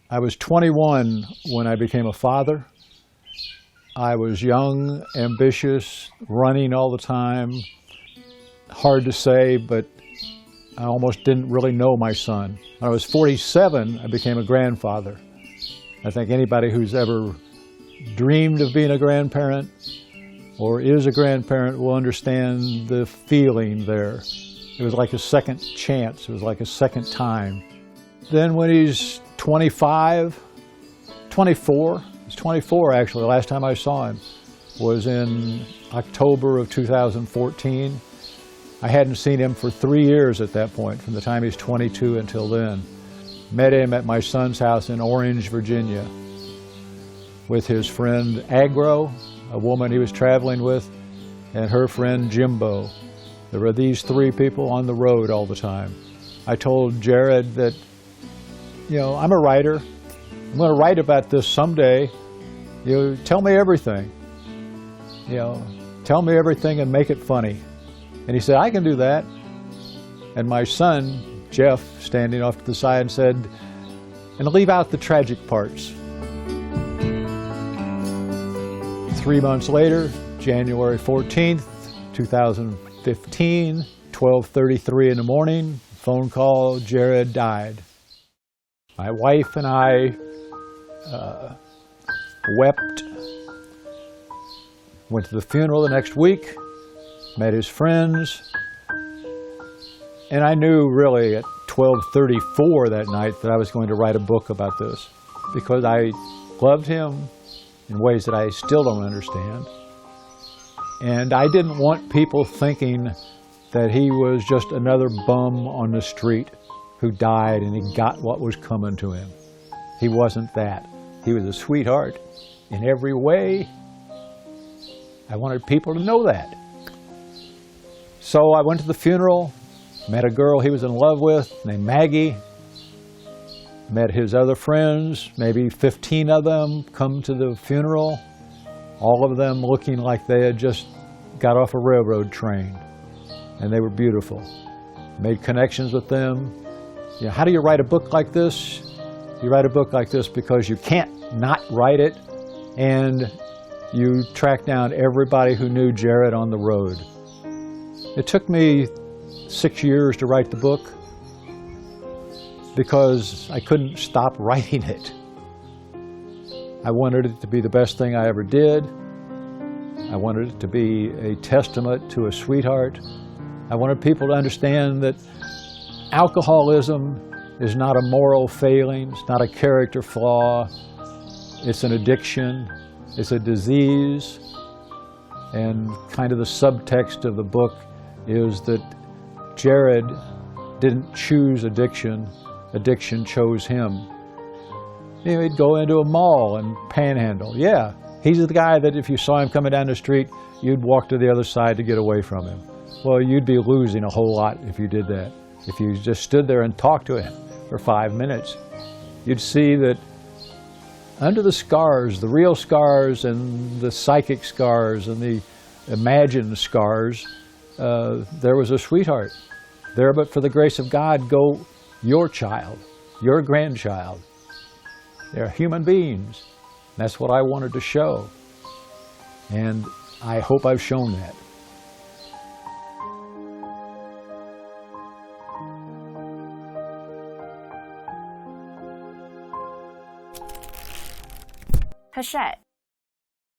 I was 21 when I became a father. I was young, ambitious, running all the time. Hard to say, but I almost didn't really know my son. When I was 47, I became a grandfather. I think anybody who's ever dreamed of being a grandparent or is a grandparent will understand the feeling there. It was like a second chance. It was like a second time. Then when he's 24, he's 24 actually, the last time I saw him was in October of 2014. I hadn't seen him for 3 years at that point, from the time he's 22 until then. Met him at my son's house in Orange, Virginia, with his friend Agro, a woman he was traveling with, and her friend Jimbo. There were these three people on the road all the time. I told Jared that, you know, I'm a writer. I'm going to write about this someday. You know, tell me everything. You know, tell me everything and make it funny. And he said, I can do that. And my son, Jeff, standing off to the side, said, and leave out the tragic parts. 3 months later, January 14th, 2015, 12:33 in the morning, phone call, Jared died. My wife and I wept, went to the funeral the next week, met his friends, and I knew really at 12:34 that night that I was going to write a book about this, because I loved him in ways that I still don't understand. And I didn't want people thinking that he was just another bum on the street who died and he got what was coming to him. He wasn't that. He was a sweetheart in every way. I wanted people to know that. So I went to the funeral, met a girl he was in love with named Maggie, met his other friends, maybe 15 of them come to the funeral, all of them looking like they had just got off a railroad train, and they were beautiful. Made connections with them. You know, how do you write a book like this? You write a book like this because you can't not write it, and you track down everybody who knew Jared on the road. It took me 6 years to write the book because I couldn't stop writing it. I wanted it to be the best thing I ever did. I wanted it to be a testament to a sweetheart. I wanted people to understand that alcoholism is not a moral failing, it's not a character flaw, it's an addiction, it's a disease. And kind of the subtext of the book is that Jared didn't choose addiction, addiction chose him. You know, he'd go into a mall and panhandle. Yeah, he's the guy that if you saw him coming down the street, you'd walk to the other side to get away from him. Well, you'd be losing a whole lot if you did that. If you just stood there and talked to him for 5 minutes, you'd see that under the scars, the real scars and the psychic scars and the imagined scars, there was a sweetheart. There, but for the grace of God, go your child, your grandchild. They're human beings. That's what I wanted to show. And I hope I've shown that. Hachette,